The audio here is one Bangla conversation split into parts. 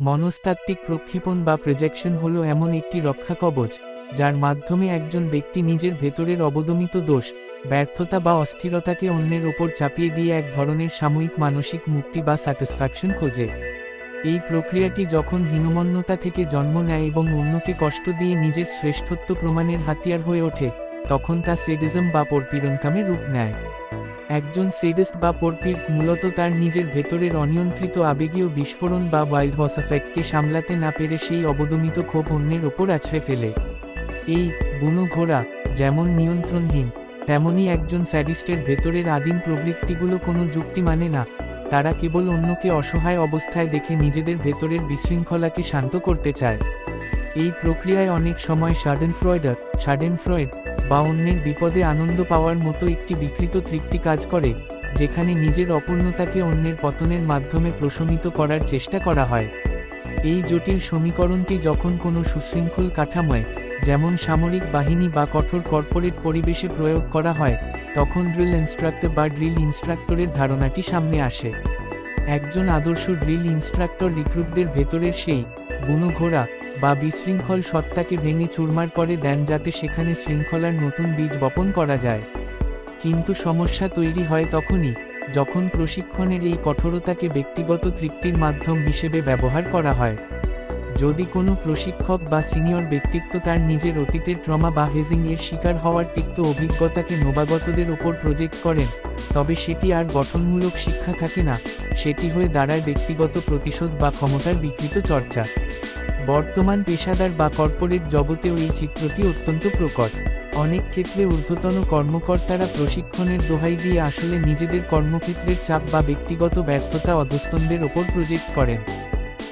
মনস্তাত্ত্বিক প্রক্ষেপণ বা প্রজেকশন হলো এমন একটি রক্ষা কবচ, যার মাধ্যমে একজন ব্যক্তি নিজের ভেতরের অবদমিত দোষ, ব্যর্থতা বা অস্থিরতাকে অন্যের ওপর চাপিয়ে দিয়ে এক ধরনের সাময়িক মানসিক মুক্তি বা স্যাটিসফ্যাকশন খোঁজে। এই প্রক্রিয়াটি যখন হীনমন্যতা থেকে জন্ম নেয় এবং অন্যকে কষ্ট দিয়ে নিজের শ্রেষ্ঠত্ব প্রমাণের হাতিয়ার হয়ে ওঠে, তখন তা সেডিজম বা পরপীড়নকামে রূপ নেয়। একজন সেডিস্ট বা পরপীড়ক মূলত তার নিজের ভেতরের অনিয়ন্ত্রিত আবেগীয় বিস্ফোরণ বা ওয়াইল্ড হর্স এফেক্টকে সামলাতে না পেরে সেই অবদমিত ক্ষোভ অন্যের ওপর আছড়ে ফেলে। এই বুনো ঘোড়া যেমন নিয়ন্ত্রণহীন, তেমনি একজন স্যাডিস্টের ভেতরের আদিম প্রবৃত্তিগুলো কোনো যুক্তি মানে না। তারা কেবল অন্যকে অসহায় অবস্থায় দেখে নিজেদের ভেতরের বিশৃঙ্খলাকে শান্ত করতে চায়। এই প্রক্রিয়ায় অনেক সময় শাডেনফ্রয়েড বা অন্যের বিপদে আনন্দ পাওয়ার মতো একটি বিকৃত তৃপ্তি কাজ করে, যেখানে নিজের অপূর্ণতাকে অন্যের পতনের মাধ্যমে প্রশমিত করার চেষ্টা করা হয়। এই জটিল সমীকরণটি যখন কোনো সুশৃঙ্খল কাঠামোয়, যেমন সামরিক বাহিনী বা কঠোর কর্পোরেট পরিবেশে প্রয়োগ করা হয়, তখন ড্রিল ইনস্ট্রাক্টর বা ড্রিল ইনস্ট্রাক্টরের ধারণাটি সামনে আসে। একজন আদর্শ ড্রিল ইনস্ট্রাক্টর রিক্রুটদের ভেতরের সেই বুনো ঘোড়া বা বিশৃঙ্খল সত্তাকে ভেঙে চুরমার করে দেন, যাতে সেখানে শৃঙ্খলার নতুন বীজ বপন করা যায়। কিন্তু সমস্যা তৈরি হয় তখনই, যখন প্রশিক্ষণের এই কঠোরতাকে ব্যক্তিগত তৃপ্তির মাধ্যম হিসেবে ব্যবহার করা হয়। যদি কোনো প্রশিক্ষক বা সিনিয়র ব্যক্তিত্ব তার নিজের অতীতের ট্রমা বা হেজিং এর শিকার হওয়ার তিক্ত অভিজ্ঞতাকে নবাগতদের ওপর প্রজেক্ট করেন, তবে সেটি আর গঠনমূলক শিক্ষা থাকে না, সেটি হয়ে দাঁড়ায় ব্যক্তিগত প্রতিশোধ বা ক্ষমতার বিকৃত চর্চা। বর্তমান পেশাদার বা কর্পোরেট জগতেও এই চিত্রটি অত্যন্ত প্রকট। অনেক ক্ষেত্রে ঊর্ধ্বতন কর্মকর্তারা প্রশিক্ষণের দোহাই দিয়ে আসলে নিজেদের কর্মক্ষেত্রের চাপ বা ব্যক্তিগত ব্যর্থতা অধস্তনদের ওপর প্রজেক্ট করেন।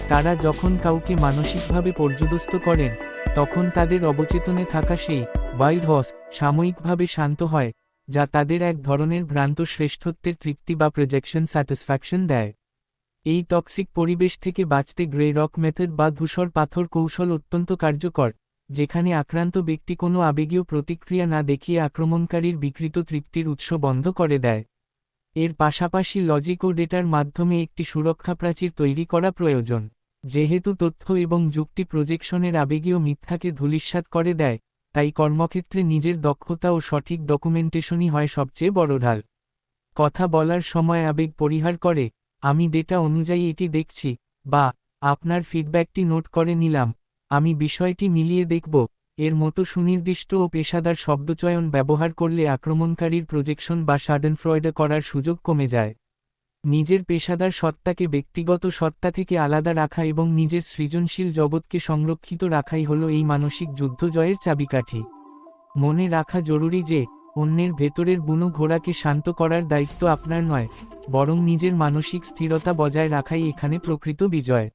তারা যখন কাউকে মানসিকভাবে পর্যুদস্ত করেন, তখন তাদের অবচেতনে থাকা সেই ওয়াইল্ড হর্স সাময়িকভাবে শান্ত হয়, যা তাদের এক ধরনের ভ্রান্ত শ্রেষ্ঠত্বের তৃপ্তি বা প্রজেকশন স্যাটিসফ্যাকশন দেয়। এই টক্সিক পরিবেশ থেকে বাঁচতে গ্রে রক মেথড বা ধূসর পাথর কৌশল অত্যন্ত কার্যকর, যেখানে আক্রান্ত ব্যক্তি কোনো আবেগীয় প্রতিক্রিয়া না দেখিয়ে আক্রমণকারীর বিকৃত তৃপ্তির উৎস বন্ধ করে দেয়। এর পাশাপাশি লজিক ও ডেটার মাধ্যমে একটি সুরক্ষা প্রাচীর তৈরি করা প্রয়োজন। যেহেতু তথ্য এবং যুক্তি প্রজেকশনের আবেগীয় মিথ্যাকে ধূলিসাৎ করে দেয়, তাই কর্মক্ষেত্রে নিজের দক্ষতা ও সঠিক ডকুমেন্টেশনই হয় সবচেয়ে বড় ঢাল। কথা বলার সময় আবেগ পরিহার করে "আমি ডেটা অনুযায়ী এটি দেখছি" বা "আপনার ফিডব্যাকটি নোট করে নিলাম, আমি বিষয়টি মিলিয়ে দেখব" এর মতো সুনির্দিষ্ট ও পেশাদার শব্দচয়ন ব্যবহার করলে আক্রমণকারীর প্রজেকশন বা শাডেনফ্রয়েড করার সুযোগ কমে যায়। নিজের পেশাদার সত্তাকে ব্যক্তিগত সত্তা থেকে আলাদা রাখা এবং নিজের সৃজনশীল জগৎকে সংরক্ষিত রাখাই হলো এই মানসিক যুদ্ধ জয়ের চাবিকাঠি। মনে রাখা জরুরি যে, অন্যের ভেতরের বুনো ঘোড়াকে শান্ত করার দায়িত্ব আপনার নয়, বরং নিজের মানসিক স্থিরতা বজায় রাখাই এখানে প্রকৃত বিজয়।